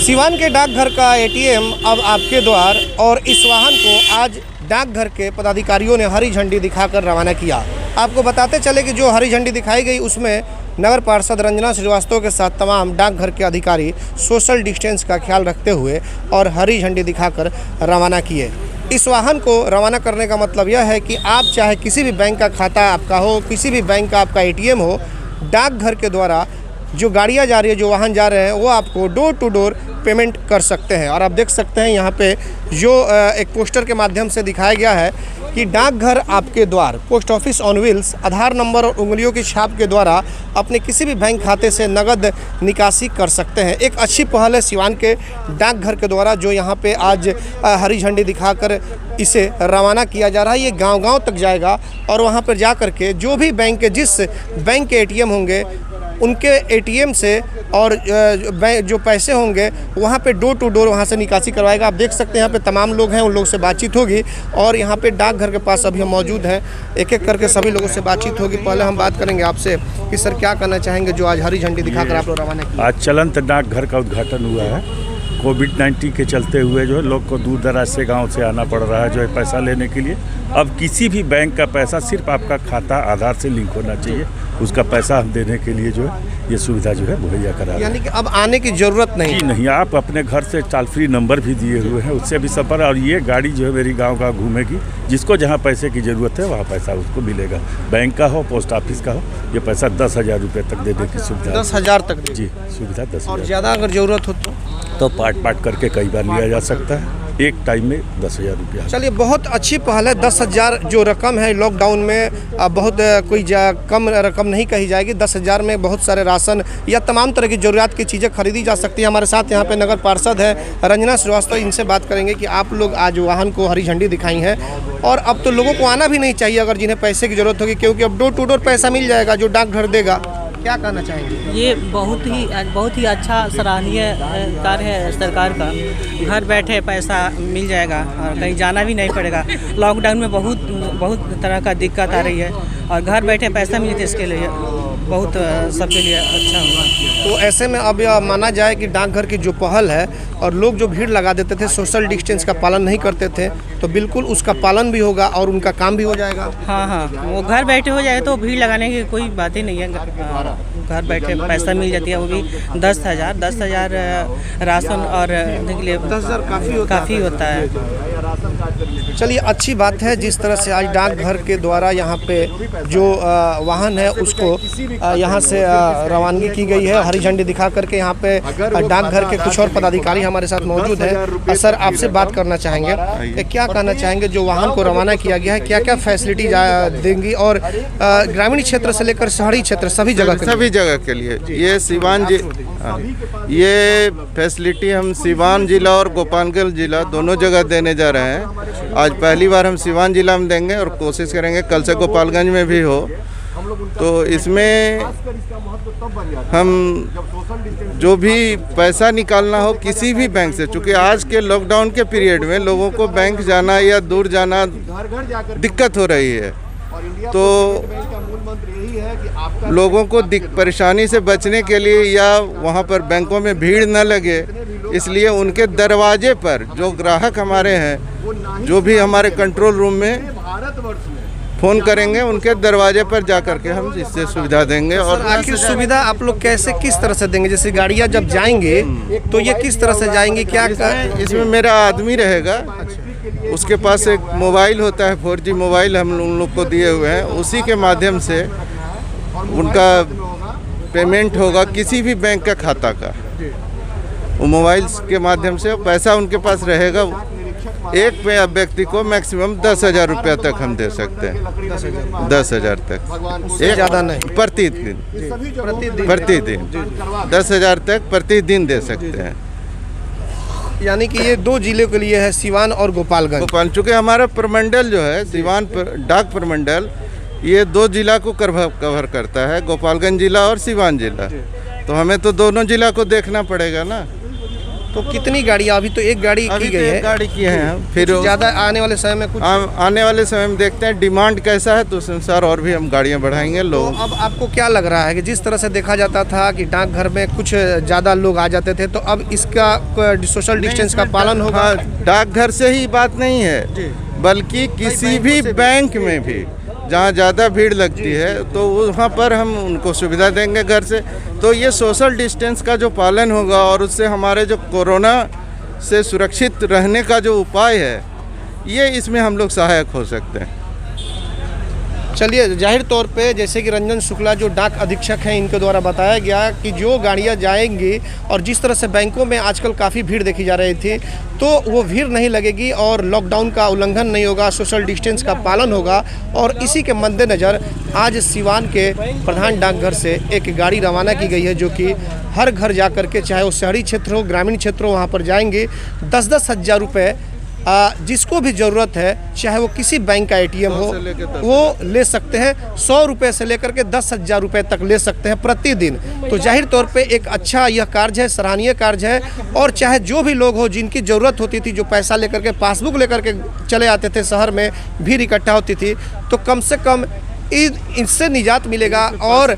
सिवान के डाकघर का एटीएम अब आपके द्वार और इस वाहन को आज डाकघर के पदाधिकारियों ने हरी झंडी दिखाकर रवाना किया। आपको बताते चले कि जो हरी झंडी दिखाई गई उसमें नगर पार्षद रंजना श्रीवास्तव के साथ तमाम डाकघर के अधिकारी सोशल डिस्टेंस का ख्याल रखते हुए और हरी झंडी दिखाकर रवाना किए। इस वाहन को रवाना करने का मतलब यह है कि आप चाहे किसी भी बैंक का खाता आपका हो, किसी भी बैंक का आपका एटीएम हो, डाकघर के द्वारा जो गाड़ियाँ जा रही है, जो वाहन जा रहे हैं, वो आपको डोर टू डोर पेमेंट कर सकते हैं। और आप देख सकते हैं यहाँ पे जो एक पोस्टर के माध्यम से दिखाया गया है कि डाकघर आपके द्वार, post office on wheels, Aadhaar number और उंगलियों की छाप के द्वारा अपने किसी भी बैंक खाते से नगद निकासी कर सकते हैं। एक अच्छी पहल है सिवान के डाकघर के द्वारा, जो यहाँ पे आज हरी झंडी दिखाकर इसे रवाना किया जा रहा है। ये गांव-गांव तक जाएगा और वहाँ पर जा कर के जो भी बैंक के, जिस बैंक के एटीएम होंगे, उनके एटीएम से और जो पैसे होंगे वहाँ पे डोर टू डोर वहाँ से निकासी करवाएगा। आप देख सकते हैं यहाँ पे तमाम लोग हैं, उन लोगों से बातचीत होगी और यहाँ पे डाकघर के पास अभी हम मौजूद हैं। एक एक करके सभी लोगों से बातचीत होगी। पहले हम बात करेंगे आपसे कि सर क्या कहना चाहेंगे जो आज हरी झंडी दिखाकर आप लोग रवाना किए। आज चलंत डाकघर का उद्घाटन हुआ है। कोविड-19 के चलते हुए जो है लोग को दूर दराज से गांव से आना पड़ रहा है जो है पैसा लेने के लिए। अब किसी भी बैंक का पैसा सिर्फ आपका खाता आधार से लिंक होना चाहिए, उसका पैसा हम देने के लिए जो है ये सुविधा जो है मुहैया करा। यानी कि अब आने की ज़रूरत नहीं। आप अपने घर से टोल फ्री नंबर भी दिए हुए हैं, उससे भी सफ़र। और ये गाड़ी जो है मेरी गांव घूमेगी, जिसको जहां पैसे की ज़रूरत है वहां पैसा उसको मिलेगा। बैंक का हो, पोस्ट ऑफिस का हो, ये पैसा 10,000 रुपये तक देने की सुविधा। 10,000 तक? जी, सुविधा 10,000। और ज़्यादा अगर ज़रूरत हो तो पार्ट करके कई बार लिया जा सकता है। एक टाइम में 10,000 रुपया। चलिए, बहुत अच्छी पहल है। 10,000 जो रकम है लॉकडाउन में बहुत कोई कम रकम नहीं कही जाएगी। 10,000 में बहुत सारे राशन या तमाम तरह की ज़रूरत की चीज़ें खरीदी जा सकती है। हमारे साथ यहाँ पे नगर पार्षद है रंजना श्रीवास्तव, इनसे बात करेंगे कि आप लोग आज वाहन को हरी झंडी दिखाई है और अब तो लोगों को आना भी नहीं चाहिए अगर जिन्हें पैसे की ज़रूरत होगी, क्योंकि अब डोर टू डोर पैसा मिल जाएगा जो डाकघर देगा। क्या कहना चाहेंगे? ये बहुत ही अच्छा सराहनीय कार्य है सरकार का। घर बैठे पैसा मिल जाएगा और कहीं जाना भी नहीं पड़ेगा। लॉकडाउन में बहुत तरह का दिक्कत आ रही है और घर बैठे पैसा मिले तो इसके लिए बहुत सबके लिए अच्छा होगा। तो ऐसे में अब यह माना जाए कि डाकघर की जो पहल है और लोग जो भीड़ लगा देते थे, सोशल डिस्टेंस का पालन नहीं करते थे, तो बिल्कुल उसका पालन भी होगा और उनका काम भी हो जाएगा। हाँ, वो घर बैठे हो जाए तो भीड़ लगाने की कोई बात ही नहीं है। घर बैठे पैसा मिल जाती है, वो भी 10,000 राशन और के लिए 10,000 काफ़ी होता है। चलिए, अच्छी बात है जिस तरह से आज डाकघर के द्वारा यहाँ पे जो वाहन है उसको यहाँ से रवानगी की गई है हरी झंडी दिखा करके। यहाँ पे डाकघर के कुछ और पदाधिकारी हमारे साथ मौजूद हैं। सर, आपसे बात करना चाहेंगे, क्या कहना चाहेंगे जो वाहन को रवाना किया गया है, क्या क्या फैसिलिटी देंगी और ग्रामीण क्षेत्र से लेकर शहरी क्षेत्र सभी जगह के लिए ये सिवान ये फैसिलिटी हम सिवान जिला और गोपालगंज जिला दोनों जगह देने जा रहे हैं। आज पहली बार हम सिवान जिला में देंगे और कोशिश करेंगे कल से गोपालगंज में भी हो। तो इसमें हम जो भी पैसा निकालना हो किसी भी बैंक से, चूँकि आज के लॉकडाउन के पीरियड में लोगों को बैंक जाना या दूर जाना दिक्कत हो रही है, तो लोगों को परेशानी से बचने के लिए या वहाँ पर बैंकों में भीड़ न लगे, इसलिए उनके दरवाजे पर जो ग्राहक हमारे हैं, जो भी हमारे कंट्रोल रूम में फ़ोन करेंगे, उनके दरवाजे पर जा करके हम इससे सुविधा देंगे। और आखिर सुविधा आप लोग कैसे किस तरह से देंगे? जैसे गाड़ियाँ जब जाएंगे तो ये किस तरह से जाएंगी? क्या इसमें मेरा आदमी रहेगा, उसके पास एक मोबाइल होता है, 4G मोबाइल हम उन लोग को दिए हुए हैं, उसी के माध्यम से उनका पेमेंट होगा किसी भी बैंक का खाता का। वो मोबाइल के माध्यम से पैसा उनके पास रहेगा। एक व्यक्ति को मैक्सिमम 10,000 रुपया तक हम दे सकते हैं। 10,000 तक, एक ज़्यादा नहीं, प्रतिदिन 10,000 तक प्रतिदिन दे सकते हैं। यानी कि ये दो जिले के लिए है, सिवान और गोपालगंज। चूँकि हमारा प्रमंडल जो है सिवान डाक प्रमंडल, ये 2 जिला को कवर करता है, गोपालगंज जिला और सिवान जिला। तो हमें तो दोनों जिला को देखना पड़ेगा ना। तो कितनी गाड़ियाँ अभी तो एक गाड़ी अभी की तो गई एक है, गाड़ी की है, फिर ज़्यादा आने वाले समय में कुछ आने वाले समय में देखते हैं डिमांड कैसा है, तो उस अनुसार और भी हम गाड़ियाँ बढ़ाएंगे तो लोग। अब आपको क्या लग रहा है कि जिस तरह से देखा जाता था कि डाकघर में कुछ ज़्यादा लोग आ जाते थे, तो अब इसका सोशल डिस्टेंस का पालन होगा? हाँ, डाकघर से ही बात नहीं है, बल्कि किसी भी बैंक में भी जहाँ ज़्यादा भीड़ लगती है तो वहाँ पर हम उनको सुविधा देंगे घर से। तो ये सोशल डिस्टेंस का जो पालन होगा और उससे हमारे जो कोरोना से सुरक्षित रहने का जो उपाय है, ये इसमें हम लोग सहायक हो सकते हैं। चलिए, जाहिर तौर पे जैसे कि रंजन शुक्ला जो डाक अधीक्षक हैं, इनके द्वारा बताया गया कि जो गाड़ियां जाएंगी और जिस तरह से बैंकों में आजकल काफ़ी भीड़ देखी जा रही थी, तो वो भीड़ नहीं लगेगी और लॉकडाउन का उल्लंघन नहीं होगा, सोशल डिस्टेंस का पालन होगा। और इसी के मद्देनज़र आज सिवान के प्रधान डाकघर से एक गाड़ी रवाना की गई है, जो कि हर घर जा कर के, चाहे वो शहरी क्षेत्र हो, ग्रामीण क्षेत्र हो, वहाँ पर जाएंगे। 10-10 हज़ार रुपये जिसको भी ज़रूरत है, चाहे वो किसी बैंक का ATM हो, वो ले सकते हैं। 100 रुपये से लेकर के 10,000 रुपये तक ले सकते हैं प्रतिदिन। तो जाहिर तौर पे एक अच्छा यह कार्य है, सराहनीय कार्य है। और चाहे जो भी लोग हो जिनकी ज़रूरत होती थी, जो पैसा लेकर के, पासबुक लेकर के चले आते थे, शहर में भीड़ इकट्ठा होती थी, तो कम से कम इससे निजात मिलेगा। और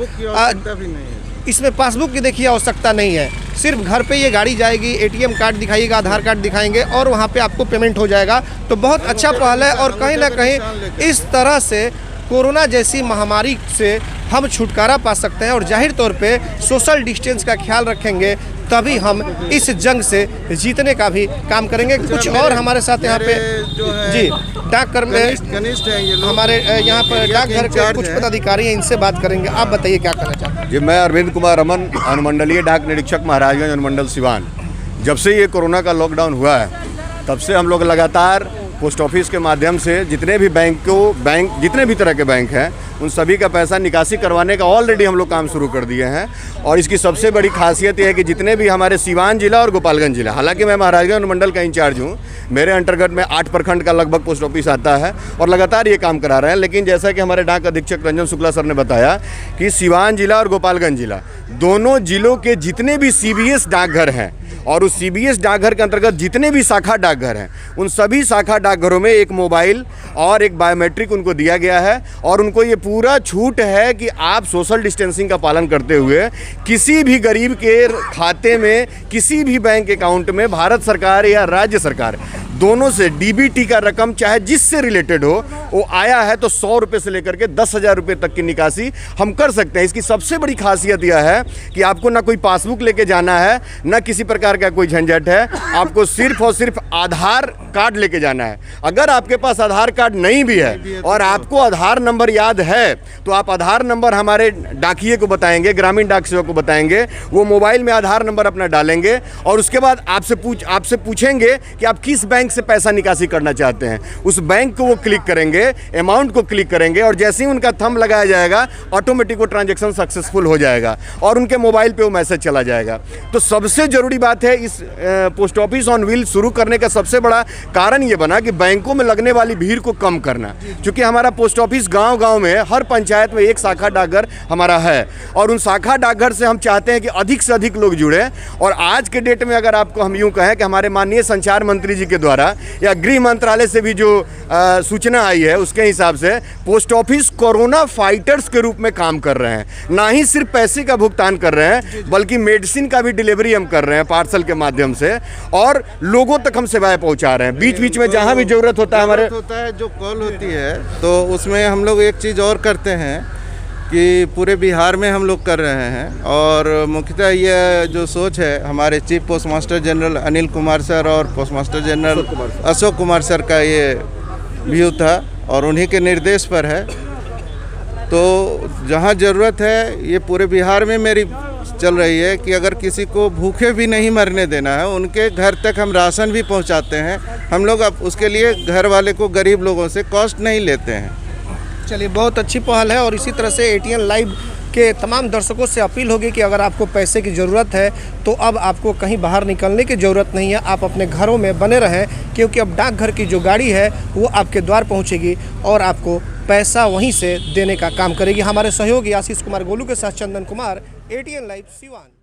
इसमें पासबुक की देखिए आवश्यकता नहीं है, सिर्फ घर पे ये गाड़ी जाएगी, ATM कार्ड दिखाइएगा, आधार कार्ड दिखाएंगे और वहाँ पे आपको पेमेंट हो जाएगा। तो बहुत अच्छा पहल है और कहीं ना कहीं इस तरह से कोरोना जैसी महामारी से हम छुटकारा पा सकते हैं। और जाहिर तौर पे सोशल डिस्टेंस का ख्याल रखेंगे, तभी हम इस जंग से जीतने का भी काम करेंगे। कुछ और हमारे साथ यहाँ पे जी डाककर्मी कनिष्ठ है ये लोग, हमारे यहाँ पर डाकघर के कुछ पदाधिकारी हैं, इनसे बात करेंगे। आप बताइए क्या कहना चाहते हैं? जी, मैं अरविंद कुमार रमन, अनुमंडलीय डाक निरीक्षक महाराजगंज अनुमंडल सिवान। जब से ये कोरोना का लॉकडाउन हुआ है, तब से हम लोग लगातार पोस्ट ऑफिस के माध्यम से जितने भी जितने भी तरह के बैंक हैं, उन सभी का पैसा निकासी करवाने का ऑलरेडी हम लोग काम शुरू कर दिए हैं। और इसकी सबसे बड़ी खासियत यह है कि जितने भी हमारे सिवान जिला और गोपालगंज जिला, हालांकि मैं महाराजगंज अनुमंडल का इंचार्ज हूं, मेरे अंतर्गत में 8 प्रखंड का लगभग पोस्ट ऑफिस आता है और लगातार ये काम करा रहे हैं। लेकिन जैसा कि हमारे डाक अधीक्षक रंजन शुक्ला सर ने बताया कि सिवान जिला और गोपालगंज जिला, दोनों जिलों के जितने भी CBS डाकघर हैं और उस CBS डाकघर के अंतर्गत जितने भी शाखा डाकघर हैं, उन सभी शाखा डाकघरों में एक मोबाइल और एक बायोमेट्रिक उनको दिया गया है। और उनको ये पूरा छूट है कि आप सोशल डिस्टेंसिंग का पालन करते हुए किसी भी गरीब के खाते में, किसी भी बैंक अकाउंट में भारत सरकार या राज्य सरकार दोनों से DBT का रकम चाहे जिससे रिलेटेड हो, वो आया है तो 100 रुपये से लेकर के 10,000 रुपये तक की निकासी हम कर सकते हैं। इसकी सबसे बड़ी खासियत यह है कि आपको ना कोई पासबुक लेके जाना है, ना किसी प्रकार का कोई झंझट है। आपको सिर्फ और सिर्फ आधार कार्ड लेके जाना है। अगर आपके पास आधार कार्ड नहीं भी है और आपको आधार नंबर याद है, तो आप आधार नंबर हमारे डाकिए को बताएंगे, ग्रामीण डाक सेवक को बताएंगे, वो मोबाइल में आधार नंबर अपना डालेंगे और उसके बाद आपसे पूछेंगे कि आप किस बैंक से पैसा निकासी करना चाहते हैं। उस बैंक को वो क्लिक करेंगे, अमाउंट को क्लिक करेंगे और जैसे ही उनका थंब लगाया जाएगा, ऑटोमेटिक वो ट्रांजैक्शन सक्सेसफुल हो जाएगा और उनके मोबाइल पे वो मैसेज चला जाएगा। तो सबसे जरूरी बात है, इस पोस्ट ऑफिस ऑन व्हील शुरू करने का सबसे बड़ा कारण ये बना कि बैंकों में लगने वाली भीड़ को कम करना। क्योंकि हमारा पोस्ट ऑफिस गांव-गांव में, हर पंचायत में एक शाखा डाकघर हमारा है और उन शाखा डाकघर से हम चाहते हैं कि अधिक से अधिक लोग जुड़े। और आज के डेट में अगर आपको हम यूँ कहें कि हमारे माननीय संचार मंत्री जी के द्वारा या गृह मंत्रालय से भी जो सूचना आई है, उसके हिसाब से पोस्ट ऑफिस कोरोना फाइटर्स के रूप में काम कर रहे हैं। ना ही सिर्फ पैसे का भुगतान कर रहे हैं, बल्कि मेडिसिन का भी डिलीवरी हम कर रहे हैं पार्सल के माध्यम से और लोगों तक हम सेवाएं पहुंचा रहे हैं। बीच बीच में जहां भी जरूरत होता है जो कॉल होती है, तो उसमें हम लोग एक चीज़ और करते हैं कि पूरे बिहार में हम लोग कर रहे हैं। और मुख्यतः ये जो सोच है, हमारे chief postmaster general Anil Kumar sir और postmaster general Ashok Kumar sir का ये व्यू था और उन्हीं के निर्देश पर है। तो जहाँ ज़रूरत है, ये पूरे बिहार में मेरी चल रही है कि अगर किसी को भूखे भी नहीं मरने देना है, उनके घर तक हम राशन भी पहुंचाते हैं। हम लोग अब उसके लिए घर वाले को, गरीब लोगों से कॉस्ट नहीं लेते हैं। चलिए, बहुत अच्छी पहल है। और इसी तरह से ATN लाइव के तमाम दर्शकों से अपील होगी कि अगर आपको पैसे की ज़रूरत है, तो अब आपको कहीं बाहर निकलने की ज़रूरत नहीं है। आप अपने घरों में बने रहें, क्योंकि अब डाकघर की जो गाड़ी है वो आपके द्वार पहुंचेगी और आपको पैसा वहीं से देने का काम करेगी। हमारे सहयोगी आशीष कुमार गोलू के साथ चंदन कुमार, ATN लाइव सिवान।